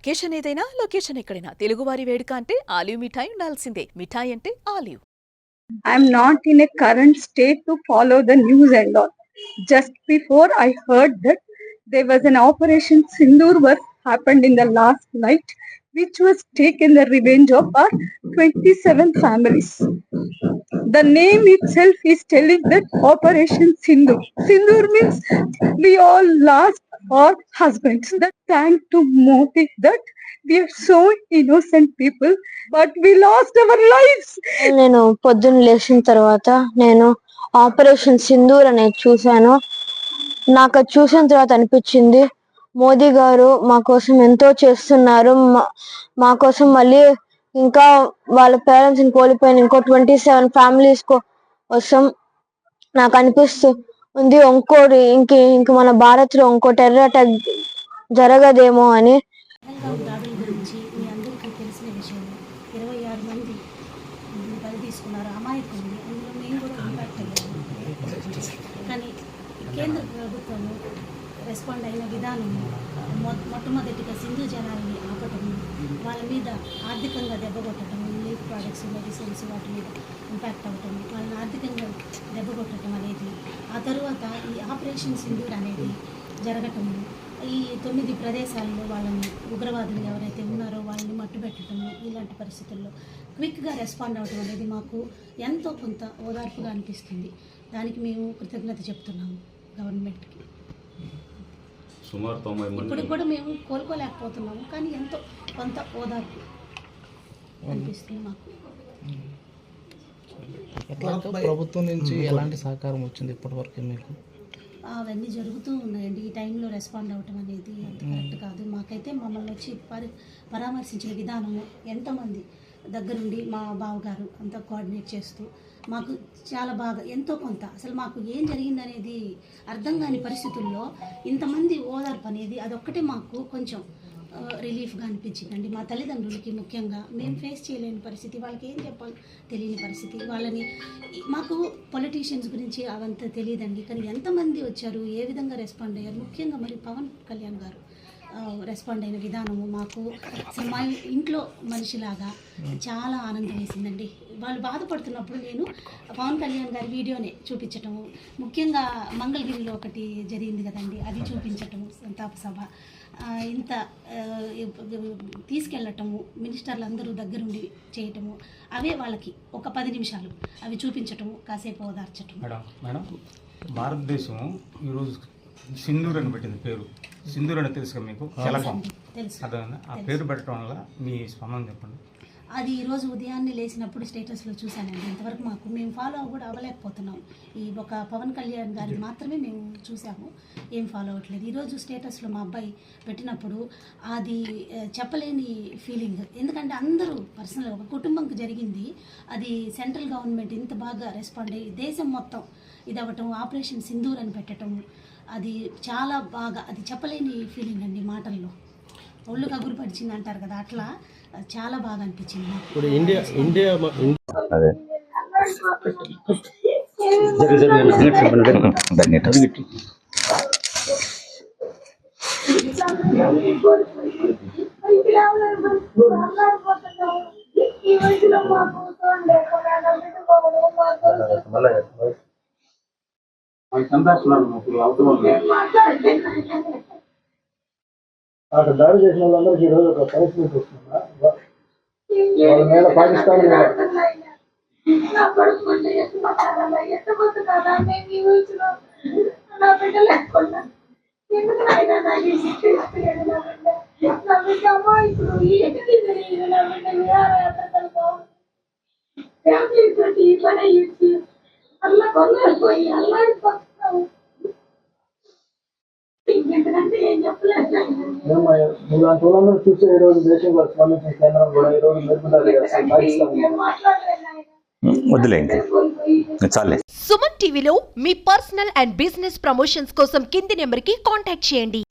Occasion ఏదైనా location ఎక్కడైనా తెలుగువారి వేడుక అంటే ఆలివ్ మిఠాయి ఉండాల్సిందే. మిఠాయి అంటే olive. I'm not in a current state to follow the news and all. Just before I heard that there was an Operation Sindoor was happened in the last night, which was taken the revenge of our 27 families. The name itself is telling that Operation Sindoor. Sindoor means we all lost our husbands. That thank to Modi that we are so innocent people, but we lost our lives. నేను పొద్దున్న లేచిన తర్వాత నేను operation Sindoor అనేది చూశాను. నాకు అది చూసిన తర్వాత అనిపించింది మోదీ గారు మా కోసం ఎంతో చేస్తున్నారు. మా కోసం మళ్ళీ ఇంకా వాళ్ళ పేరెంట్స్ ని కోల్పోయిన ఇంకో 27 ఫ్యామిలీస్ కోసం నాకు అనిపిస్తుంది ఇంకోటి ఇంక మన భారత్ లో ఇంకో టెర్రర్ అటాక్ జరగదేమో అని. దాడుల గురించి మీ అందరికీ తెలిసిన విషయం. 26 మంది బలి తీసుకున్నారు అమాయకుల్ని. అందులో మేము కూడా ఇంపాక్ట్ అయ్యాము. కానీ కేంద్ర ప్రభుత్వము రెస్పాండ్ అయిన విధానము మొట్టమొదటిగా సింధు జనాల్ని ఆపటము, వాళ్ళ మీద ఆర్థికంగా దెబ్బకొట్టడం, మిల్క్ ప్రోడక్ట్స్ మెడిసిన్స్ వాటి మీద ఇంపాక్ట్ అవ్వటము, వాళ్ళని ఆర్థికంగా దెబ్బకొట్టడం అనేది, ఆ తరువాత ఈ ఆపరేషన్ సింధూర్ అనేది జరగటము, ఈ 9 ప్రదేశాల్లో వాళ్ళని ఉగ్రవాదులు ఎవరైతే ఉన్నారో వాళ్ళని మట్టుబెట్టడము, ఇలాంటి పరిస్థితుల్లో క్విక్గా రెస్పాండ్ అవ్వడం అనేది మాకు ఎంతో కొంత ఓదార్పుగా అనిపిస్తుంది. దానికి మేము కృతజ్ఞత చెప్తున్నాము గవర్నమెంట్కి. సుమారు 90 మంది ఇప్పుడు కూడా మేము కోలుకోలేకపోతున్నాము, కానీ ఎంతో కొంత ఓదార్పు అనిపిస్తుంది మాకు. ప్రభుత్వం నుంచి ఎలాంటి సహకారం వచ్చింది ఇప్పటివరకు మీకు? అవన్నీ జరుగుతూ ఉన్నాయండి. ఈ టైంలో రెస్పాండ్ అవ్వటం అనేది అంత కరెక్ట్ కాదు. మాకైతే మమ్మల్ని వచ్చి పరామర్శించిన విధానము, ఎంతోమంది దగ్గరుండి మా బావగారు అంతా కోఆర్డినేట్ చేస్తూ మాకు చాలా బాగా ఎంతో కొంత అసలు మాకు ఏం జరిగిందనేది అర్థం కాని పరిస్థితుల్లో ఇంతమంది ఓదార్పు అనేది అదొక్కటే మాకు కొంచెం రిలీఫ్గా అనిపించిందండి. మా తల్లిదండ్రులకి ముఖ్యంగా మేము ఫేస్ చేయలేని పరిస్థితి, వాళ్ళకి ఏం చెప్పాలి తెలియని పరిస్థితి. వాళ్ళని మాకు పొలిటీషియన్స్ గురించి అవంతా తెలియదండి, కానీ ఎంతమంది వచ్చారు, ఏ విధంగా రెస్పాండ్ అయ్యారు, ముఖ్యంగా మరి పవన్ కళ్యాణ్ గారు రెస్పాండ్ అయిన విధానము మాకు అసలు మా ఇంట్లో మనిషిలాగా చాలా ఆనందం వేసిందండి. వాళ్ళు బాధపడుతున్నప్పుడు నేను పవన్ కళ్యాణ్ గారి వీడియోనే చూపించటము, ముఖ్యంగా మంగళగిరిలో ఒకటి జరిగింది కదండి, అది చూపించటము, సంతాప సభ ఇంత తీసుకెళ్ళటము, మినిస్టర్లు అందరూ దగ్గరుండి చేయటము, అవే వాళ్ళకి ఒక 10 నిమిషాలు అవి చూపించటము, కాసేపు ఓదార్చటం. మేడం భారతదేశం ఈరోజు సింధూర్ అని పెట్టింది పేరు. సింధూర్ అని తెలుసు మీకు? తెలుసు. అదే ఆ పేరు పెట్టడం వల్ల మీ స్పందన చెప్పండి. అది ఈరోజు ఉదయాన్నే లేచినప్పుడు స్టేటస్లో చూశానండి. ఇంతవరకు మేము ఫాలో కూడా అవ్వలేకపోతున్నాం. ఈ ఒక పవన్ కళ్యాణ్ గారిని మాత్రమే మేము చూసాము, ఏం ఫాలో అవ్వట్లేదు. ఈరోజు స్టేటస్లో మా అబ్బాయి పెట్టినప్పుడు అది చెప్పలేని ఫీలింగ్. ఎందుకంటే అందరూ పర్సనల్ ఒక కుటుంబంకి జరిగింది, అది సెంట్రల్ గవర్నమెంట్ ఇంత బాగా రెస్పాండ్ అయ్యి దేశం మొత్తం ఇది అవ్వటం, ఆపరేషన్ సింధూర్ అని పెట్టడం, అది చాలా బాగా, అది చెప్పలేని ఫీలింగ్ అండి. మాటల్లో ఒళ్ళు కగురు పడిచింది అంటారు కదా, అట్లా చాలా బాగా అనిపించింది నాకు. అక్కడ దాడి చేసిన వాళ్ళందరికీ ఈరోజు ఒక పనిష్మెంట్ వస్తుందా? వాళ్ళ మీద పాకిస్తాన్ ఇలాంటి వాళ్ళందరూ చూస్తే ఈరోజు దేశం కూడా స్పందించిన కేంద్రం కూడా ఈరోజు మెరుగుదల చేస్తాం. వదిలే చాలే. సుమన్ టీవీలో మీ పర్సనల్ అండ్ బిజినెస్ ప్రమోషన్స్ కోసం కింది నెంబర్కి కాంటాక్ట్ చేయండి.